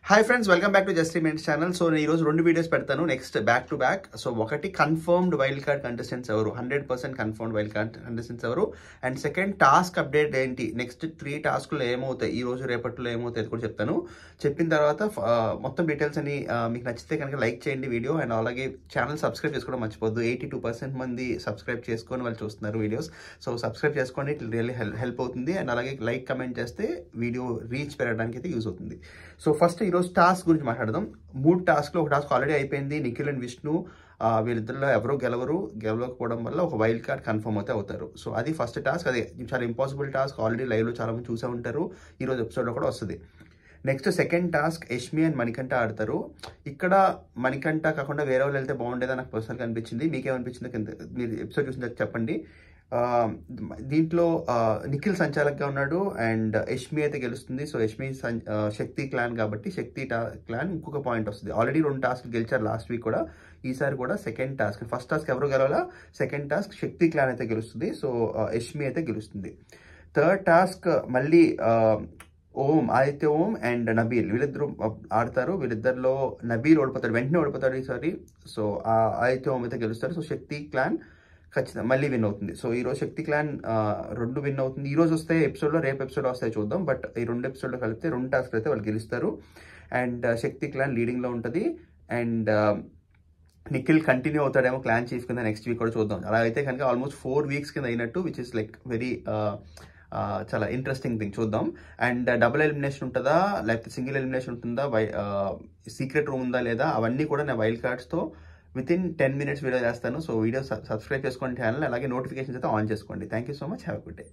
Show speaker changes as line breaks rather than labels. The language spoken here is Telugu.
Hi friends, welcome back to just మెంట్స్ ఛానల్. సో నేను ఈరోజు 2 వీడియోస్ పెడతాను next back to back. So ఒకటి కన్ఫర్మ్డ్ వైల్డ్ కార్డ్ కంటెస్టెంట్స్ ఎవరు, 100% కన్ఫర్మ్డ్ వైల్డ్ కార్డ్ కంటెస్టెంట్స్ ఎవరు, అండ్ సెకండ్ టాస్క్ అప్డేట్ ఏంటి, నెక్స్ట్ 3 టాస్క్లు ఏమవుతాయి, ఈ రోజు రేపట్లో ఏమవుతాయి అది కూడా చెప్తాను. చెప్పిన తర్వాత మొత్తం డీటెయిల్స్ అని మీకు నచ్చితే కనుక లైక్ చేయండి వీడియో, అండ్ అలాగే ఛానల్ సబ్స్క్రైబ్ చేసుకోవడం మర్చిపోద్దు. 82% మంది సబ్స్క్రైబ్ చేసుకొని వాళ్ళు చూస్తున్నారు వీడియోస్. సో సబ్స్క్రైబ్ చేసుకోండి, ఇట్ రియల్లీ హెల్ప్ అవుతుంది. అండ్ అలాగే లైక్ కమెంట్ చేస్తే వీడియో రీచ్ పెరగడానికి అయితే యూజ్ అవుతుంది. సో ఫస్ట్ ఈరోజు టాస్క్ గురించి మాట్లాడదాం. 3 టాస్క్లు, ఒక టాస్క్ ఆల్రెడీ అయిపోయింది. నిఖిల్ అండ్ విష్ణు వీళ్ళిద్దరిలో ఎవరో గెలవకపోవడం వల్ల ఒక వైల్డ్ కార్డ్ కన్ఫర్మ్ అయితే అవుతారు. సో అది ఫస్ట్ టాస్క్. అది చాలా ఇంపాసిబుల్ టాస్క్, ఆల్రెడీ లైవ్లో చాలా మంది చూసే ఉంటారు, ఈరోజు ఎపిసోడ్లో కూడా వస్తుంది. Next second task Yashmi and Manikanta ఆడతారు. ఇక్కడ మణికంఠ కాకుండా వేరే వాళ్ళు వెళ్తే బాగుండేదని నాకు పర్సనల్గా అనిపించింది. మీకేమనిపించింది మీరు ఎపిసోడ్ చూసిన చెప్పండి. దీంట్లో నిఖిల్ సంచాలక్గా ఉన్నాడు అండ్ యష్మి అయితే గెలుస్తుంది. సో యష్మి శక్తి క్లాన్ కాబట్టి శక్తి క్లాన్ ఇంకొక పాయింట్ వస్తుంది. ఆల్రెడీ 2 టాస్క్లు గెలిచారు లాస్ట్ వీక్ కూడా, ఈసారి కూడా సెకండ్ టాస్క్. ఫస్ట్ టాస్క్ ఎవరు గెలవాలా, సెకండ్ టాస్క్ శక్తి క్లాన్ అయితే గెలుస్తుంది. సో యష్మి అయితే గెలుస్తుంది. థర్డ్ టాస్క్ మళ్ళీ ఆదిత్య ఓం అండ్ నబీల్ వీళ్ళిద్దరు ఆడతారు. వీళ్ళిద్దరిలో నబీల్ ఓడిపోతాడు, వెంటనే ఓడిపోతాడు ఈసారి. సో ఆదిత్య ఓం అయితే గెలుస్తారు. సో శక్తి క్లాన్ ఖచ్చితంగా మళ్ళీ విన్ అవుతుంది. సో ఈరోజు శక్తి క్లాన్ 2 విన్ అవుతుంది. ఈ రోజు వస్తే ఎపిసోడ్లో, రేపు ఎపిసోడ్లో వస్తాయి చూద్దాం. బట్ ఈ 2 ఎపిసోడ్లో కలిపితే 2 టాస్క్లు అయితే వాళ్ళు గెలుస్తారు. అండ్ శక్తి క్లాన్ లీడింగ్లో ఉంటుంది. అండ్ నిఖిల్ కంటిన్యూ అవుతాడేమో క్లాన్ చీఫ్ కింద నెక్స్ట్ వీక్ కూడా చూద్దాం. అలా అయితే కనుక ఆల్మోస్ట్ 4 వీక్స్ కింద అయినట్టు, విచ్ ఇస్ లైక్ వెరీ చాలా ఇంట్రెస్టింగ్ థింగ్. చూద్దాం. అండ్ డబుల్ ఎలిమినేషన్ ఉంటుందా లేకపోతే సింగిల్ ఎలిమినేషన్ ఉంటుందా, సీక్రెట్ రూమ్ ఉందా లేదా, అవన్నీ కూడా నేను వైల్డ్ కార్డ్స్తో వితిన్ 10 minutes వీడియో చేస్తాను. సో వీడియో సబ్స్క్రైబ్ చేసుకోండి ఛానల్, అలాగే నోటిఫికేషన్స్ అయితే ఆన్ చేసుకోండి. Thank you so much, have a good day.